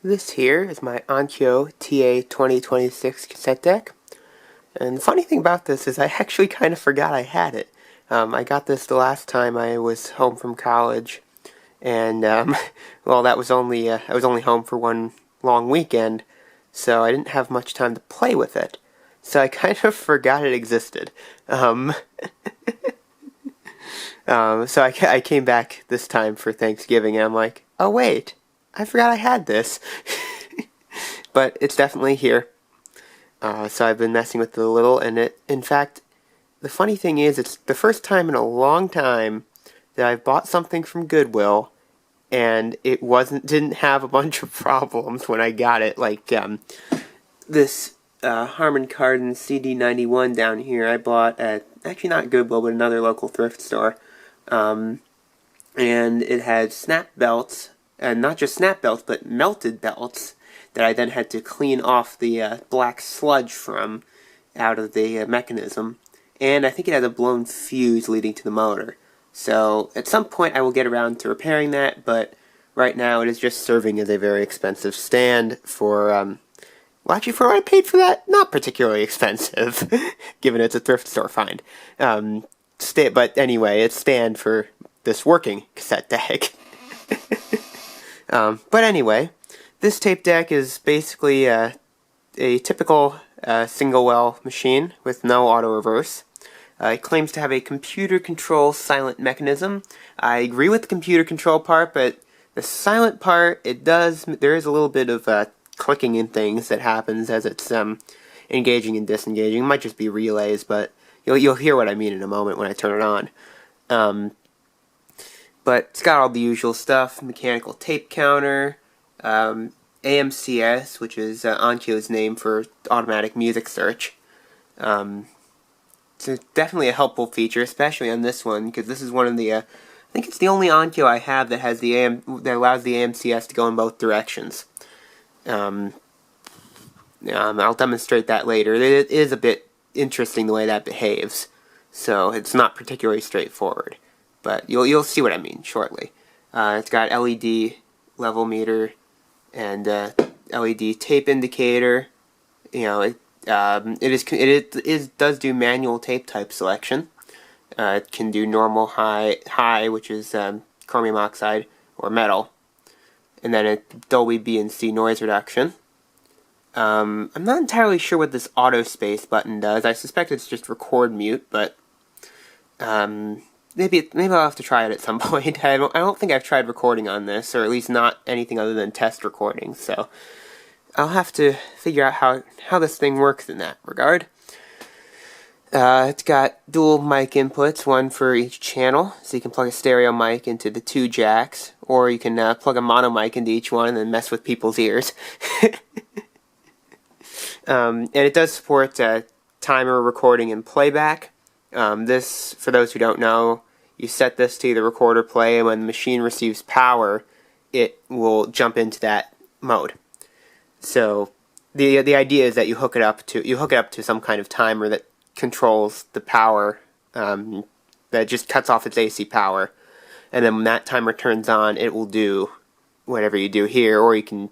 This here is my Onkyo TA-2026 cassette deck, and the funny thing about this is I actually kind of forgot I had it. I got this the last time I was home from college, and well, that was only I was only home for one long weekend, so I didn't have much time to play with it. So I kind of forgot it existed. So I came back this time for Thanksgiving, and I'm like, oh wait, I forgot I had this. But it's definitely here. So I've been messing with it a little, and in fact, the funny thing is, it's the first time in a long time that I've bought something from Goodwill, and it didn't have a bunch of problems when I got it. Like this Harman Kardon CD91 down here, I bought at actually not Goodwill, but another local thrift store. And it had snap belts, and not just snap belts, but melted belts that I then had to clean off the black sludge from out of the mechanism. And I think it had a blown fuse leading to the motor. So at some point I will get around to repairing that, but right now it is just serving as a very expensive stand for, well, actually for what I paid for that, not particularly expensive, given it's a thrift store find. But anyway, it's stand for this working cassette deck. But anyway, this tape deck is basically a typical single well machine with no auto reverse. It claims to have a computer control silent mechanism. I agree with the computer control part, but the silent part, there is a little bit of clicking in things that happens as it's engaging and disengaging. It might just be relays, but you'll hear what I mean in a moment when I turn it on. But it's got all the usual stuff: mechanical tape counter, AMCS, which is Onkyo's name for automatic music search. It's definitely a helpful feature, especially on this one, because this is one of the I think it's the only Onkyo I have that has that allows the AMCS to go in both directions. I'll demonstrate that later. It is a bit interesting the way that behaves, so it's not particularly straightforward, but you'll see what I mean shortly. It's got LED level meter and LED tape indicator. You know, it does do manual tape type selection. It can do normal, high, which is chromium oxide or metal, and then a Dolby B and C noise reduction. I'm not entirely sure what this auto space button does. I suspect it's just record mute, but maybe I'll have to try it at some point. I don't think I've tried recording on this, or at least not anything other than test recording. So I'll have to figure out how this thing works in that regard. It's got dual mic inputs, one for each channel, so you can plug a stereo mic into the two jacks, or you can plug a mono mic into each one and then mess with people's ears. And it does support timer recording and playback. This, for those who don't know, you set this to either record or play, and when the machine receives power, it will jump into that mode. So the idea is that you hook it up to some kind of timer that controls the power, that just cuts off its AC power, and then when that timer turns on, it will do whatever you do here. Or you can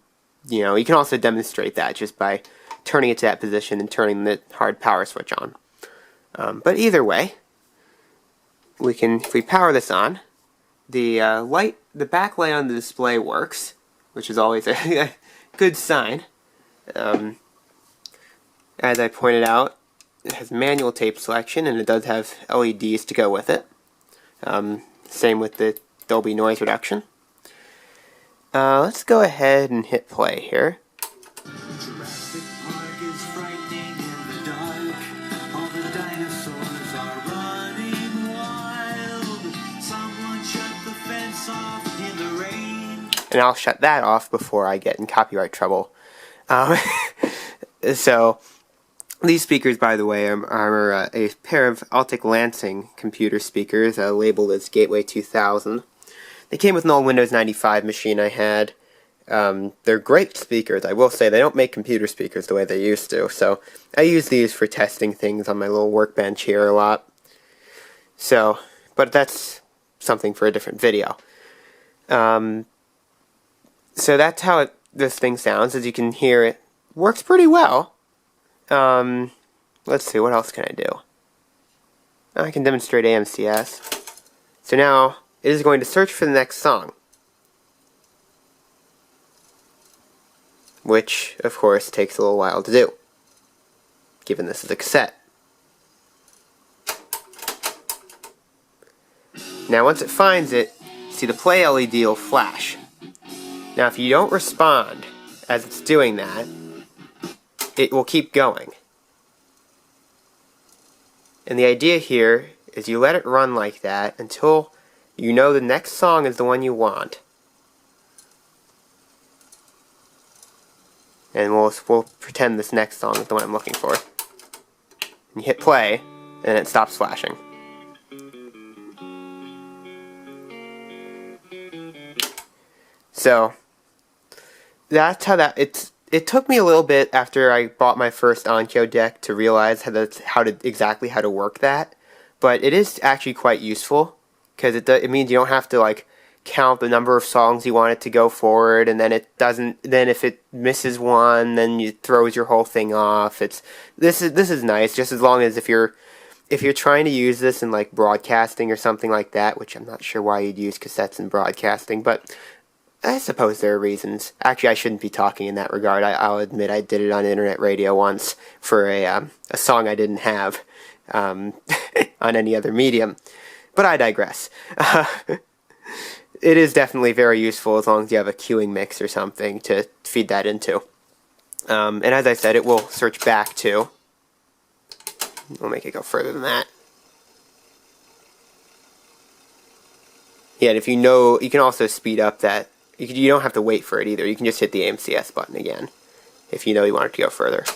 also demonstrate that just by turning it to that position and turning the hard power switch on. But either way, if we power this on, the backlight on the display works, which is always a good sign. As I pointed out, it has manual tape selection, and it does have LEDs to go with it. Same with the Dolby noise reduction. Let's go ahead and hit play here. And I'll shut that off before I get in copyright trouble. So, these speakers, by the way, are a pair of Altic Lansing computer speakers labeled as Gateway 2000. They came with an old Windows 95 machine I had. They're great speakers, I will say. They don't make computer speakers the way they used to, so I use these for testing things on my little workbench here a lot. So, but that's something for a different video. So that's how it this thing sounds. As you can hear, it works pretty well. Let's see, what else can I do? I can demonstrate AMCS. So now, it is going to search for the next song. Which, of course, takes a little while to do, given this is a cassette. Now once it finds it, see the play LED will flash. Now if you don't respond as it's doing that, it will keep going. And the idea here is you let it run like that until you know the next song is the one you want. And we'll pretend this next song is the one I'm looking for. And you hit play, and it stops flashing. So that's how that it took me a little bit after I bought my first Onkyo deck to realize exactly how to work that, but it is actually quite useful because it means you don't have to like count the number of songs you want it to go forward, and then then if it misses one, then it throws your whole thing off. This is nice, just as long as if you're trying to use this in like broadcasting or something like that, which I'm not sure why you'd use cassettes in broadcasting, but I suppose there are reasons. Actually, I shouldn't be talking in that regard. I'll admit I did it on internet radio once for a song I didn't have on any other medium. But I digress. It is definitely very useful as long as you have a queuing mix or something to feed that into. And as I said, it will search back to. We'll make it go further than that. Yeah, and if you know, you can also speed up that. You don't have to wait for it either. You can just hit the AMCS button again if you know you want it to go further.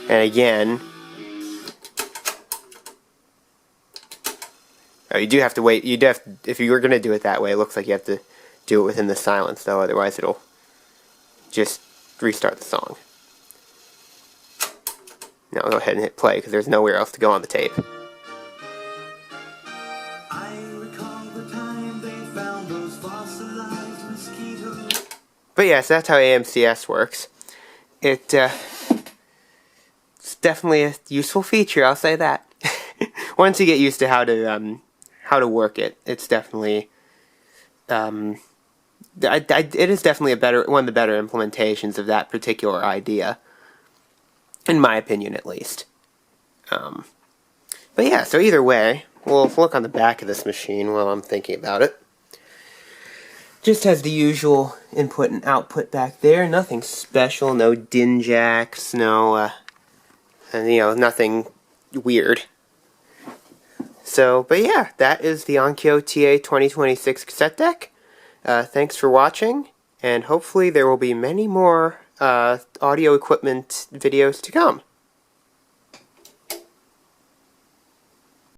And again, you do have to wait. If you were going to do it that way, it looks like you have to do it within the silence, though. Otherwise, it'll just restart the song. Now I'll go ahead and hit play because there's nowhere else to go on the tape. But yes, that's how AMCS works. It's definitely a useful feature, I'll say that. Once you get used to how to work it, it's definitely it is definitely one of the better implementations of that particular idea, in my opinion, at least. But yeah, so either way, we'll look on the back of this machine while I'm thinking about it. Just has the usual input and output back there. Nothing special. No DIN jacks. No, nothing weird. So, but yeah, that is the Onkyo TA-2026 cassette deck. Thanks for watching, and hopefully there will be many more audio equipment videos to come.